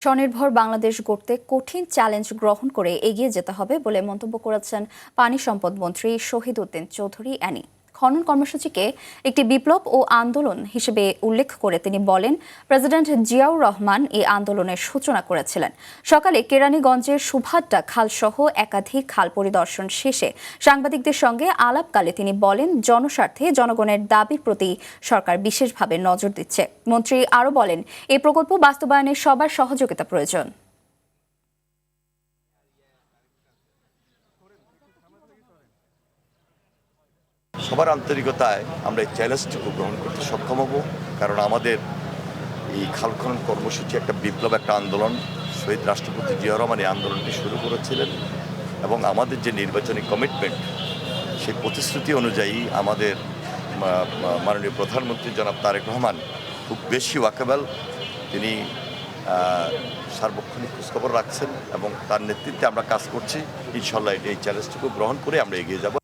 স্বনির্ভর বাংলাদেশ গড়তে কঠিন চ্যালেঞ্জ গ্রহণ করে এগিয়ে যেতে হবে বলে মন্তব্য করেছেন পানি সম্পদ মন্ত্রী শহীদ উদ্দিন চৌধুরী অ্যানি। খনন কর্মসূচিকে একটি বিপ্লব ও আন্দোলন হিসেবে উল্লেখ করে তিনি বলেন, প্রেসিডেন্ট জিয়াউর রহমান এই আন্দোলনের সূচনা করেছিলেন। সকালে কেরানীগঞ্জের সুভাদ্রা খালসহ একাধিক খাল পরিদর্শন শেষে সাংবাদিকদের সঙ্গে আলাপকালে তিনি বলেন, জনস্বার্থে জনগণের দাবির প্রতি সরকার বিশেষভাবে নজর দিচ্ছে। মন্ত্রী আরও বলেন, এই প্রকল্প বাস্তবায়নে সবার সহযোগিতা প্রয়োজন। সবার আন্তরিকতায় আমরা এই চ্যালেঞ্জটুকু গ্রহণ করতে সক্ষম হব, কারণ আমাদের এই খাল খনন কর্মসূচি একটা বিপ্লব, একটা আন্দোলন। শহীদ রাষ্ট্রপতি জিয়াউর রহমান এই আন্দোলনটি শুরু করেছিলেন এবং আমাদের যে নির্বাচনী কমিটমেন্ট, সেই প্রতিশ্রুতি অনুযায়ী আমাদের মাননীয় প্রধানমন্ত্রী জনাব তারেক রহমান খুব বেশি ওয়াকেবল। তিনি সার্বক্ষণিক খোঁজখবর রাখছেন এবং তার নেতৃত্বে আমরা কাজ করছি। ইনশাল্লাহ এই চ্যালেঞ্জটুকু গ্রহণ করে আমরা এগিয়ে যাব।